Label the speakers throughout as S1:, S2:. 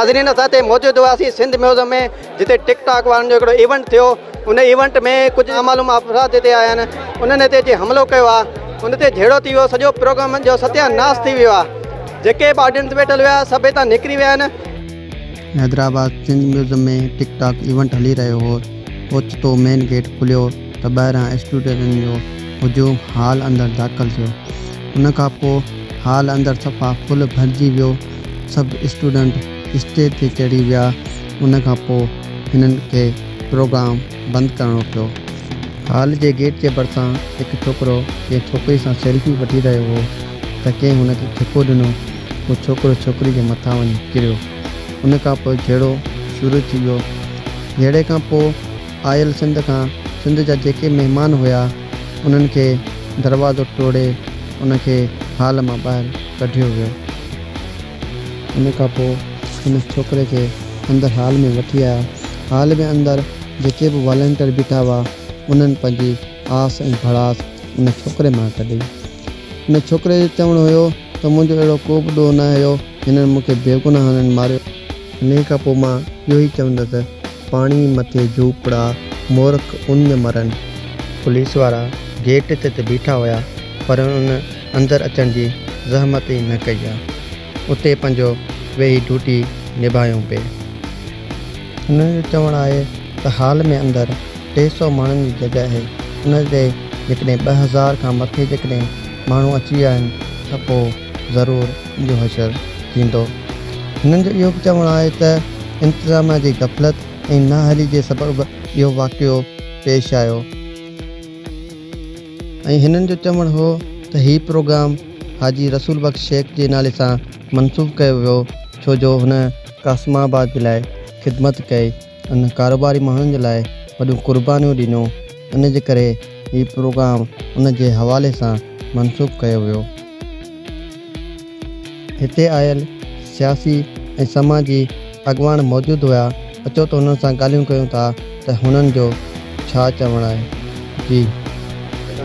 S1: नाज़रीन असां मौजूद हुआसीं सिंध म्यूज़ियम में, जिते टिकटॉक वारनि जो हिकिड़ो इवेंट थियो। उन इवेंट में कुझु नामालूम अफ़राद हिते आया आहिनि, उन्हनि हिते अची हमलो कयो आहे, उन ते झेड़ो थी वियो, सॼो प्रोग्राम जो सत्यानाश थी वियो आहे। जेके बि ऑडियंस वेठल हुआ सभु हितां निकिरी विया आहिनि।
S2: हैदराबाद सिंध म्यूज़ियम में टिकटॉक इवेंट हली रहियो हो। ओचितो मेन गेट खुलियो त ॿाहिरां स्टूडेंटनि जो हुजूम हाल अंदरि दाख़िल थियो। उन खां पोइ हाल अंदरि सफ़ा फुल भरिजी वियो। सभु स्टूडेंट स्टेज ते चढ़ी विया। उन खां पोइ हिननि खे प्रोग्राम बंदि करिणो पियो। हाल जे गेट जे भरिसां हिकु छोकिरो कंहिं छोकिरी सां सेल्फी वठी रहियो हो त कंहिं हुनखे धिको ॾिनो। उहो छोकिरो छोकिरी जे मथां वञी किरियो। उन खां पोइ झेड़ो शुरू थी वियो। झेड़े खां पोइ आयल सिंध जा जेके महिमान हुआ उन्हनि खे दरवाज़ो तोड़े उनखे हाल मां ॿाहिरि कढियो वियो। उन खां पोइ हिन छोकिरे खे अंदरि हाल में वठी आया। हाल में अंदरि जेके बि वॉलंटियर बीठा हुआ उन्हनि पंहिंजी आस ऐं भड़ास उन छोकिरे मां कढी। उन छोकिरे जो चवणु हुयो त मुंहिंजो अहिड़ो को बि ॾोह न हुयो, हिननि मूंखे बेगुनाह हिननि मारियो। इन खां पोइ मां इहो ई चवंदुसि, पाणी मथे झूपड़ा मूर्ख उन मरनि। पुलिस वारा गेट ते त बीठा हुआ, पर उन अंदरि अचण जी ज़हमत ई न कई आहे। उते पंहिंजो वेही ड्यूटी निभायूं पिए। हुननि जो चवणु आहे त हाल में अंदरि 300 माण्हुनि जी जॻह आहे। उन ते जेकॾहिं 2000 खां मथे जेकॾहिं माण्हू अची विया आहिनि त पोइ ज़रूरु इहो हशर थींदो। हिननि जो इहो बि चवणु आहे त इंतिज़ाम जी गफ़लत ऐं नाहली जे सबबु इहो वाक़ियो पेश आयो। ऐं हिननि जो चवणु हो त हीउ प्रोग्राम हाजी रसूल बख़्श शेख जे नाले सां मनसूब कयो वियो, छो जो हुन कासमाबाद जे लाइ ख़िदमत कई, उन कारोबारी माण्हुनि जे लाइ वॾियूं क़ुर्बानियूं ॾिनो। इन जे करे हीउ प्रोग्राम उन जे हवाले सां मनसूब कयो वियो। हिते आयल सियासी ऐं समाजी अॻवान मौजूदु हुआ। अचो त हुननि सां ॻाल्हियूं कयूं था त हुननि जो छा चवणु आहे। जी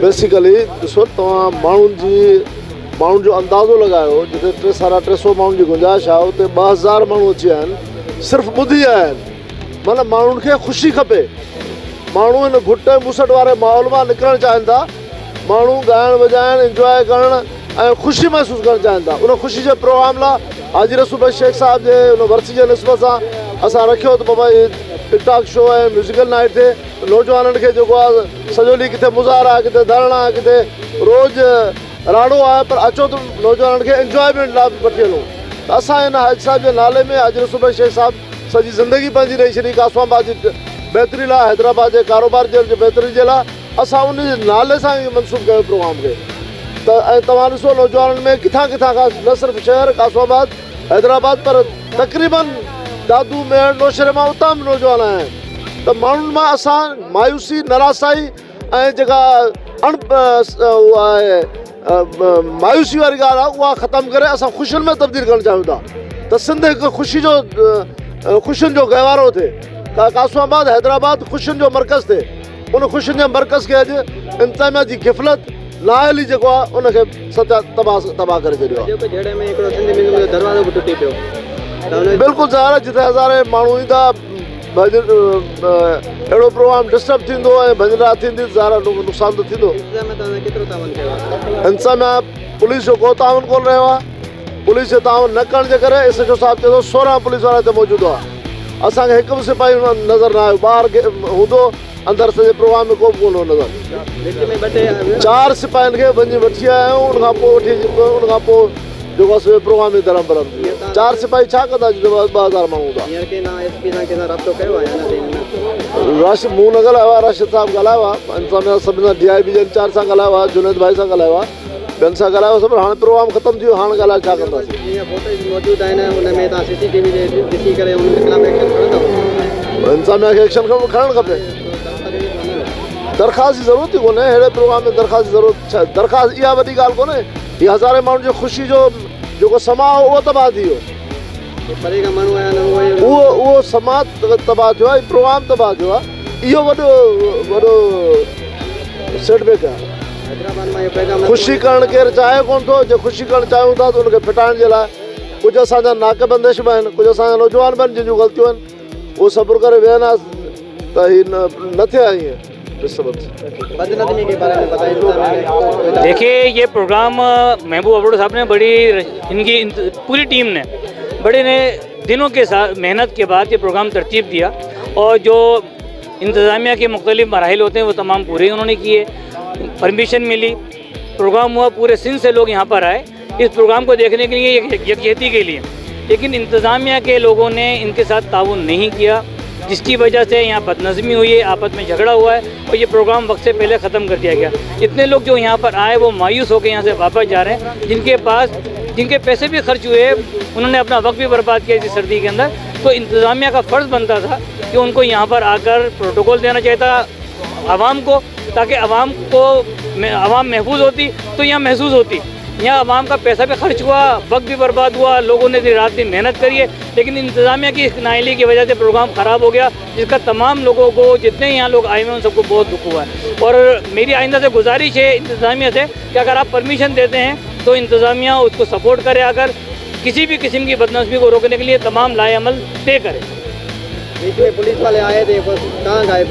S3: बेसिकली ॾिसो, तव्हां माण्हुनि जो अंदाज़ो लॻायो। जिते 300 माण्हुनि जी गुंजाइश आहे उते 2000 माण्हू अची विया आहिनि, सिर्फ़ु ॿुधी आया आहिनि। मतिलबु माण्हुनि खे ख़ुशी खपे। माण्हू हिन घुट मुसट वारे माहौल मां निकिरणु चाहिनि था। माण्हू ॻाइणु वॼाइणु इंजॉय करणु ऐं ख़ुशी महसूसु करणु चाहिनि था। उन ख़ुशी जे प्रोग्राम लाइ हाजी रसूल बख़्श शेख साहिब जे उन वर्सी जे निस्बत सां असां रखियो त बाबा टिकटॉक शो ऐं म्यूज़िकल नाइट थिए। नौजवाननि खे जेको आहे सॼो ॾींहुं किथे मुज़ाहिरा आहे, किथे धरणा आहे, किथे रोज़ु राड़ो आहे, पर अचो त नौजवाननि खे इंजॉयमेंट लाइ वठी हलूं। त असां हिन हाजी साहिब जे नाले में हाजी रसूल बख़्श शेख साहिब सॼी ज़िंदगी पंहिंजी ॾेई छॾी कासमाबाद जी बहितरी लाइ, हैदराबाद जे कारोबार जे बहितरी जे लाइ। असां उन जे नाले सां ई मनसूब कयो प्रोग्राम खे। त ऐं तव्हां ॾिसो नौजवाननि में किथां किथां खां, न सिर्फ़ु शहर कासमाबाद हैदराबाद, पर तक़रीबन दादू मेड़ नौशहरे मां उतां बि नौजवान आहिनि। त माण्हुनि मां असां मायूसी, निराशाई ऐं जेका मायूसी वारी ॻाल्हि आहे उहा ख़तमु करे असां ख़ुशियुनि में तब्दील करणु चाहियूं था। त सिंध हिकु ख़ुशियुनि जो गहिवारो थिए। कासमाबाद हैदराबाद ख़ुशियुनि जो मर्कज़ थिए। उन ख़ुशियुनि जे मर्कज़ खे अॼु इंतिज़ामिया जी ग़फ़लत, नाअहली जेको आहे उनखे तबाह करे छॾियो आहे। बिल्कुलु ज़ाहिर आहे, जिते हज़ारे माण्हू ईंदा, अहिड़ो प्रोग्राम डिस्टर्ब थींदो ऐं भॼन थींदी, ज़ाहिर नुक़सान त थींदो। इंतिज़ामिया पुलिस जो को ताउन कोन रहियो आहे। पुलिस जो ताउन न करण जे करे एस एच ओ साहिब चए थो 16 पुलिस वारा हिते मौजूदु हुआ। असांखे हिकु बि सिपाही नज़र न आयो। ॿाहिरि हूंदो, अंदरि सॼे प्रोग्राम में को बि कोन हो नज़र। 4 सिपाहियुनि खे वञी वठी आया आहियूं। उनखां पोइ जेको आहे सॼो प्रोग्राम में धरम भरम। 4 सिपाही छा कंदा जिते 2000 माण्हू हूंदा। रश मूं न ॻाल्हायो आहे, राशिद साहिबु ॻाल्हायो आहे, इंतिज़ामिया सभिनी सां DIB जे इंचार्ज सां ॻाल्हायो आहे, जुनेद भाई सां ॻाल्हायो आहे, ॿियनि सां ॻाल्हायो सभु। हाणे प्रोग्राम ख़तमु थी वियो, हाणे ॻाल्हाए छा कंदासीं। इंतिज़ामिया खे एक्शन खणणु खपे। दरख़्वास्त जी ज़रूरत ई कोन्हे अहिड़े प्रोग्राम में। दरख़्वास्त जी ज़रूरत छा? दरख़्वास्त इहा वॾी ॻाल्हि कोन्हे। हीअ हज़ारे माण्हुनि जी ख़ुशी जो जेको समा हो उहो तबाह थी वियो। उहो समा तबाह थियो आहे, प्रोग्राम तबाह थियो आहे। इहो वॾो सेटबैक आहे। ख़ुशी करणु केरु चाहे कोन थो। जे ख़ुशी करणु चाहियूं था त उनखे फिटाइण जे लाइ कुछ असांजा नाकेबंदिश में आहिनि, कुछ असांजा नौजवान भी आहिनि जिन जूं ग़लतियूं आहिनि, उहो सब्र करे वेहंदासीं त ही न थिया ईअं।
S1: बदनज़मी के बारे में बताइए।
S4: देखिए, ये प्रोग्राम महबूब अबड़ो साहब ने बड़ी, इनकी पूरी टीम ने बड़े ने दिनों के साथ मेहनत के बाद ये प्रोग्राम तरतीब दिया, और जो इंतज़ामिया के मुख्तलिफ मराहिल होते हैं वो तमाम पूरे उन्होंने किए। परमिशन मिली, प्रोग्राम हुआ, पूरे सिंध से लोग यहाँ पर आए इस प्रोग्राम को देखने के लिए, यकजहती के लिए। लेकिन इंतज़ामिया के लोगों ने इनके साथ ताउन नहीं किया, जिसकी वजह से यहाँ बदनज़मी हुई है, आपस में झगड़ा हुआ है और ये प्रोग्राम वक्त से पहले ख़त्म कर दिया गया। इतने लोग जो यहाँ पर आए वो मायूस होकर यहाँ से वापस जा रहे हैं, जिनके पैसे भी खर्च हुए, उन्होंने अपना वक्त भी बर्बाद किया इस सर्दी के अंदर। तो इंतज़ामिया का फ़र्ज़ बनता था कि उनको यहाँ पर आकर प्रोटोकॉल देना चाहिए था आवाम को, ताकि आवाम महफूज होती तो यहाँ महसूस होती। यहाँ आवाम का पैसा भी खर्च हुआ, वक्त भी बर्बाद हुआ, लोगों ने रात दिन मेहनत करी है, लेकिन इंतज़ामिया की इस नाअहली की वजह से प्रोग्राम ख़राब हो गया, जिसका तमाम लोगों को, जितने यहाँ लोग आए हुए हैं उन सबको बहुत दुख हुआ है। और मेरी आइंदा से गुजारिश है इंतज़ामिया से कि अगर आप परमिशन देते हैं तो इंतज़ामिया उसको सपोर्ट करे, अगर किसी भी किस्म की बदनज़मी को रोकने के लिए तमाम लाएअमल तय करे।
S1: बीच में पुलिस वाले आए थे, कहाँ गए?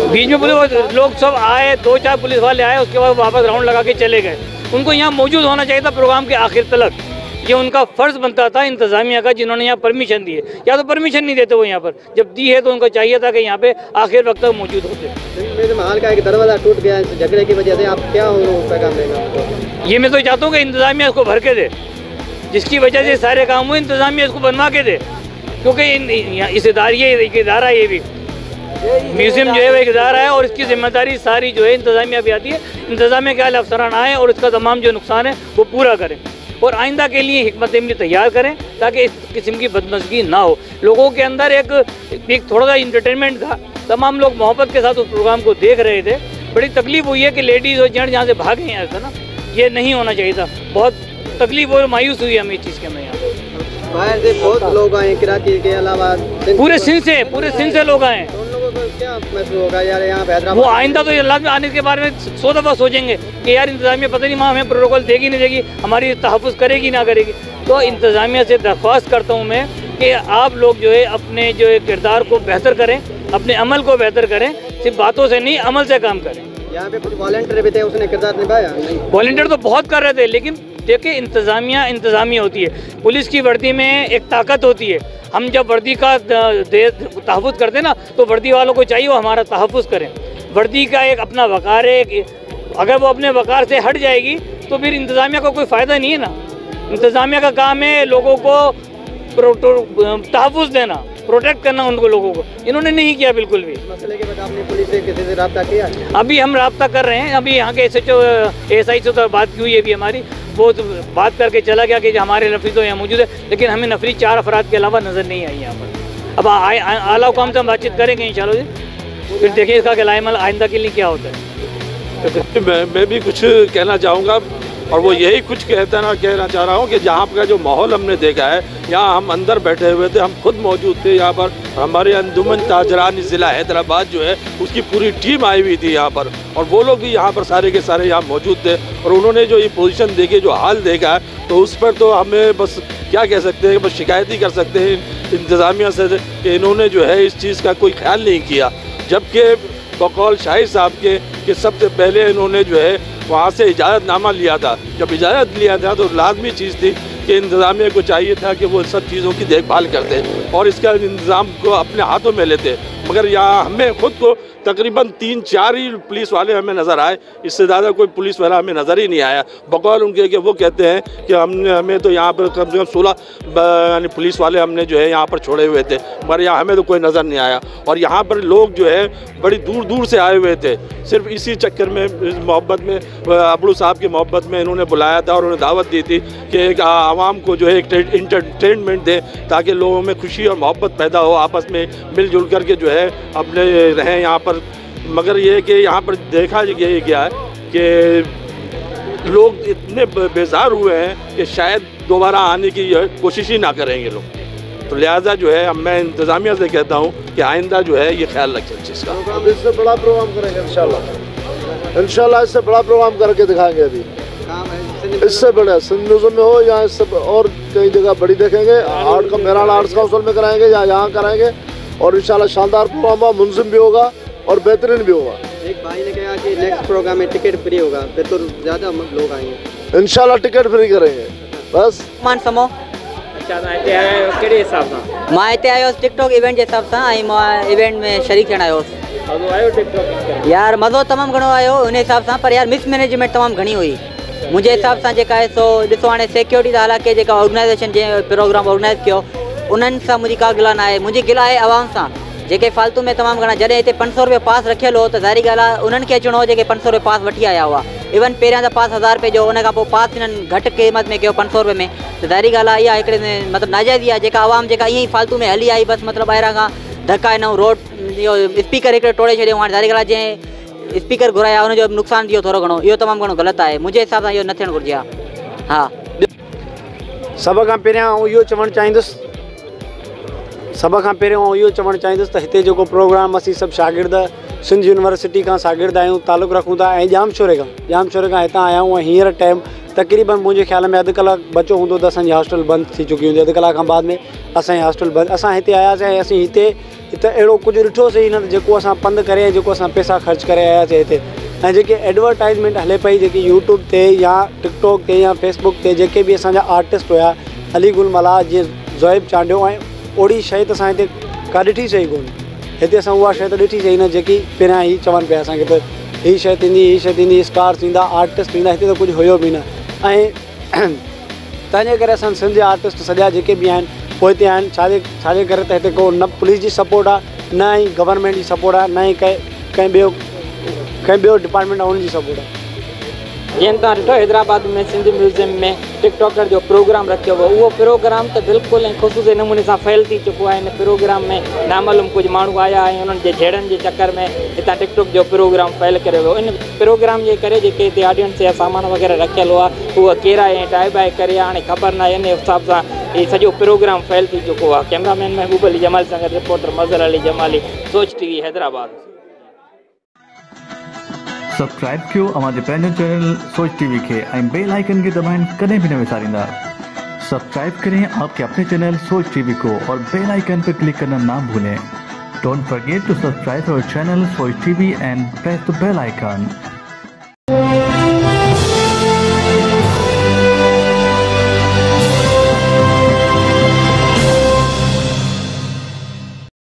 S4: बीच में पुलिस लोग सब आए, 2-4 पुलिस वाले आए, उसके बाद वापस राउंड लगा के चले गए। उनको यहाँ मौजूद होना चाहिए था प्रोग्राम के आखिर तक, ये उनका फ़र्ज़ बनता था इंतज़ामिया का, जिन्होंने यहाँ परमिशन दी है। या तो परमिशन नहीं देते वो यहाँ पर, जब दी है तो उनको चाहिए था कि यहाँ पे आखिर वक्त तक मौजूद होते।
S1: मेरे महल का एक दरवाज़ा टूट गया है झगड़े की वजह से, आप क्या पैगाम देंगे?
S4: ये मैं तो चाहता हूँ कि इंतज़ामिया इसको भर के दे, जिसकी वजह से सारे काम हुए, इंतज़ामिया इसको बनवा के दे, क्योंकि इस इदारा ये भी म्यूज़ियम जो है वो एक इदारा है, और इसकी जिम्मेदारी सारी जो है इंतज़ामिया भी आती है। इंतज़ामिया के आला अफसरान आएँ और इसका तमाम जो नुकसान है वो पूरा करें, और आइंदा के लिए हिकमत अमली तैयार करें ताकि इस किस्म की बदमज़गी ना हो। लोगों के अंदर एक थोड़ा सा इंटरटेनमेंट था, तमाम लोग मोहब्बत के साथ उस प्रोग्राम को देख रहे थे। बड़ी तकलीफ़ हुई है कि लेडीज़ और जेंट्स यहाँ से भागे हैं, ऐसा ना, ये नहीं होना चाहिए था। बहुत तकलीफ़ और मायूस हुई हमें इस चीज़ के। मैं यहाँ
S1: बाहर से बहुत लोग आए, कराची के अलावा
S4: पूरे सिंध से लोग आए।
S1: उन लोगों को क्या महसूस होगा यार यहाँ हैदराबाद?
S4: वो आइंदा तो लाजमी आने के बारे में 100 दफ़ा सोचेंगे कि यार इंतज़ामिया पता नहीं वहाँ हमें प्रोटोकॉल देगी नहीं देगी, हमारी तहफ़्फ़ुज़ करेगी ना करेगी। तो इंतज़ामिया से दरख्वास्त करता हूँ मैं कि आप लोग जो है अपने जो है किरदार को बेहतर करें, अपने अमल को बेहतर करें, सिर्फ बातों से नहीं अमल से काम करें।
S1: यहाँ पे कुछ वॉलंटियर भी थे, उसने किरदार निभाया?
S4: वॉलंटियर तो बहुत कर रहे थे, लेकिन देखिए इंतज़ामिया होती है, पुलिस की वर्दी में एक ताकत होती है। हम जब वर्दी का तहफ़्फ़ुज़ करते हैं ना, तो वर्दी वालों को चाहिए वो हमारा तहफ़्फ़ुज़ करें। वर्दी का एक अपना वक़ार है, अगर वो अपने वक़ार से हट जाएगी तो फिर इंतज़ामिया को कोई फ़ायदा नहीं है ना। इंतज़ामिया का काम है लोगों को तहफ़्फ़ुज़ देना, प्रोटेक्ट करना उनको, लोगों को। इन्होंने नहीं किया बिल्कुल भी।
S1: मसले के बाद आपने पुलिस से किसी से रब्ता किया?
S4: अभी हम रब्ता कर रहे हैं, अभी यहाँ के SHO से तो बात की हुई है अभी हमारी, वो तो बात करके चला गया कि हमारे नफरी तो यहाँ मौजूद है, लेकिन हमें नफरी 4 अफराद के अलावा नज़र नहीं आई यहाँ पर। अब आला हुकाम से हम बातचीत करेंगे इंशाल्लाह जी, फिर देखिए इसका कि लाएअमल आइंदा के लिए क्या होता है।
S5: मैं भी कुछ कहना चाहूँगा, और वो यही कुछ कहना चाह रहा हूँ कि जहाँ का जो माहौल हमने देखा है, यहाँ हम अंदर बैठे हुए थे, हम खुद मौजूद थे यहाँ पर, हमारे अंजुमन ताजरान ज़िला हैदराबाद जो है उसकी पूरी टीम आई हुई थी यहाँ पर, और वो लोग भी यहाँ पर सारे के सारे यहाँ मौजूद थे, और उन्होंने जो ये पोजीशन देखी, जो हाल देखा है, तो उस पर तो हमें बस क्या कह सकते हैं, बस शिकायत ही कर सकते हैं इंतज़ामिया से कि इन्होंने जो है इस चीज़ का कोई ख्याल नहीं किया। जबकि बकौल शाहिद साहब के कि सबसे पहले इन्होंने जो है वहाँ से इजाज़तनामा लिया था। जब इजाज़त लिया था तो लाजमी चीज़ थी कि इंतज़ामिया को चाहिए था कि वो सब चीज़ों की देखभाल करते और इसका इंतज़ाम को अपने हाथों में लेते, मगर यहाँ हमें खुद को तकरीबन 3-4 ही पुलिस वाले हमें नज़र आए, इससे ज़्यादा कोई पुलिस वाला हमें नज़र ही नहीं आया। बकौल उनके कि वो कहते हैं कि हमें तो यहाँ पर कम से कम 16 यानी पुलिस वाले हमने जो है यहाँ पर छोड़े हुए थे, मगर यहाँ हमें तो कोई नज़र नहीं आया। और यहाँ पर लोग जो है बड़ी दूर दूर से आए हुए थे, सिर्फ इसी चक्कर में, मोहब्बत में, अबड़ू साहब की मोहब्बत में इन्होंने बुलाया था और उन्हें दावत दी थी कि आवाम को जो है एक इंटरटेनमेंट दें ताकि लोगों में खुशी और मोहब्बत पैदा हो, आपस में मिलजुल कर के जो है अपने रहें यहाँ पर। मगर ये कि यहाँ पर देखा गया है कि लोग इतने बेजार हुए हैं कि शायद दोबारा आने की कोशिश ही ना करेंगे लोग। तो लिहाजा जो है मैं इंतज़ामिया से कहता हूँ कि आइंदा जो है ये ख्याल रखें इस चीज़ का।
S3: अब इससे बड़ा प्रोग्राम करेंगे इंशाल्लाह, इससे बड़ा प्रोग्राम करके दिखाएंगे। अभी
S1: काम है
S3: इससे बढ़िया सिंध म्यूजियम में हो या इससे और कई जगह बड़ी देखेंगे। आर्ट का मेरा आर्ट्स काउंसिल में कराएंगे या यहाँ कराएंगे और इंशाल्लाह शानदार प्रोग्राम होगा, मुनज़िम भी होगा और बेहतरीन भी होगा।
S1: एक भाई ने कहा कि नेक्स्ट प्रोग्राम में टिकट फ्री होगा, फिर तो ज़्यादा लोग आएंगे।
S3: इंशाल्लाह टिकट फ्री करेंगे बस।
S6: मान समो
S4: अच्छा तव्हां हिते आया आहियो कहिड़े हिसाब सां?
S6: मां हिते आयो टिकटॉक इवेंट जे हिसाब सां ऐं मां इवेंट में शरीक थियण आयो हुउसि।
S4: मज़ो आयो टिकटॉक?
S6: यार मज़ो तमामु घणो आयो उन हिसाब सां, पर यार मिसमैनेजमेंट तमामु घणी हुई मुंहिंजे हिसाब सां। जेका आहे सो ॾिसो हाणे सिक्योरिटी त हालांकि जेका ऑर्गेनाइज़ेशन जंहिं प्रोग्राम ऑर्गेनाइज़ कयो उन्हनि सां मुंहिंजी का गिला न आहे। मुंहिंजी गिला आहे आवाम सां जेके फालतू में तमामु घणा। जॾहिं हिते 500 रुपया पास रखियलु हो त ज़ाहिरी ॻाल्हि आहे उन्हनि खे अचिणो हो जेके 500 रुपया पास वठी आया हुआ। इवन पहिरियां त पास 1000 रुपए जो, उन खां पोइ पास हिननि घटि क़ीमत में कयो 500 रुपए में। त ज़ाहिरी ॻाल्हि आहे इहा हिकिड़े मतिलबु नाजाइज़ी आहे जेका आवाम जेका ईअं ई फालतू में हली आई बसि, मतिलबु ॿाहिरां खां धका ॾिनऊं, रोड इहो स्पीकर हिकिड़े टोड़े छॾियऊं। हाणे ज़ाहिरी ॻाल्हि आहे जंहिं स्पीकर घुराया हुनजो नुक़सानु थियो थोरो घणो, इहो तमामु घणो ग़लति आहे मुंहिंजे हिसाब सां। इहो न थियणु घुरिजे हा।
S7: सभ खां पहिरियां इहो चवणु चाहींदुसि त हिते जेको प्रोग्राम असीं सभु शागिर्द सिंध यूनिवर्सिटी खां शागिर्द आहियूं, तालुक़ु रखूं था ऐं जामशोरे खां हितां आया आहियूं। ऐं हींअर टाइम तक़रीबन मुंहिंजे ख़्याल में अधु कलाकु बचो हूंदो त असांजी हॉस्टल बंदि थी चुकी हूंदी। अधु कलाक खां बाद में असांजी हॉस्टल बंदि। असां हिते आयासीं ऐं असीं हिते अहिड़ो कुझु ॾिठोसीं न जेको असां पंधु करे, जेको असां पैसा ख़र्चु करे आयासीं हिते। ऐं जेके एडवर्टाइज़मेंट हले पई जेकी यूट्यूब ते या टिकटॉक ते या फेसबुक ते, जेके बि असांजा आर्टिस्ट हुया, अली गुल मलाह जीअं ज़ोएब चांडियो, ऐं ओड़ी शइ त असां हिते का ॾिठी सही कोन्हे। हिते असां उहा शइ त ॾिठी सही न जेकी पहिरियां ई चवनि पिया असांखे त हीअ शइ थींदी, स्टार थींदा, आर्टिस्ट थींदा। हिते त कुझु हुयो बि न। ऐं तंहिंजे करे असां सिंध जा आर्टिस्ट सॼा जेके बि आहिनि पोइ हिते आहिनि। छाजे करे त हिते को न पुलिस जी सपोर्ट आहे, न ई गवर्नमेंट जी सपोर्ट आहे, न ई कंहिं ॿियो डिपार्टमेंट आहे उनजी सपोर्ट आहे।
S8: जीअं तव्हां ॾिठो हैदराबाद में सिंध म्यूज़ियम में टिकटॉकर जो प्रोग्राम रखियो हो, उहो प्रोग्राम त बिल्कुलु ऐं ख़ुशूसी नमूने सां फैल थी चुको आहे। हिन प्रोग्राम में नामालूम कुझु माण्हू आया ऐं उन्हनि जे जहिड़नि जे चकर में हितां टिकटॉक जो प्रोग्राम फैल करे वियो। इन प्रोग्राम जे करे जेके हिते ऑडियंस जा सामान वग़ैरह रखियल हुआ उहा केरा ऐं टाए बाए करे हाणे ख़बर न आहे। इन हिसाब सां हीउ सॼो प्रोग्राम फैल थी चुको आहे। कैमरामैन महबूब अली जमाल सां गॾु रिपोर्टर मज़हर अली जमाली, सोच टीवी हैदराबाद।
S9: सब्सक्राइब कयो अवांजे पंहिंजो चैनल सोच टीवी खे ऐं बेल आइकन खे दबाइण कॾहिं बि न विसारींदा। सब्सक्राइब करें आपके अपने चैनल सोच टीवी को और बेल आइकन पर क्लिक करना ना भूलें। Don't forget to subscribe our channel Soch TV and press the bell icon.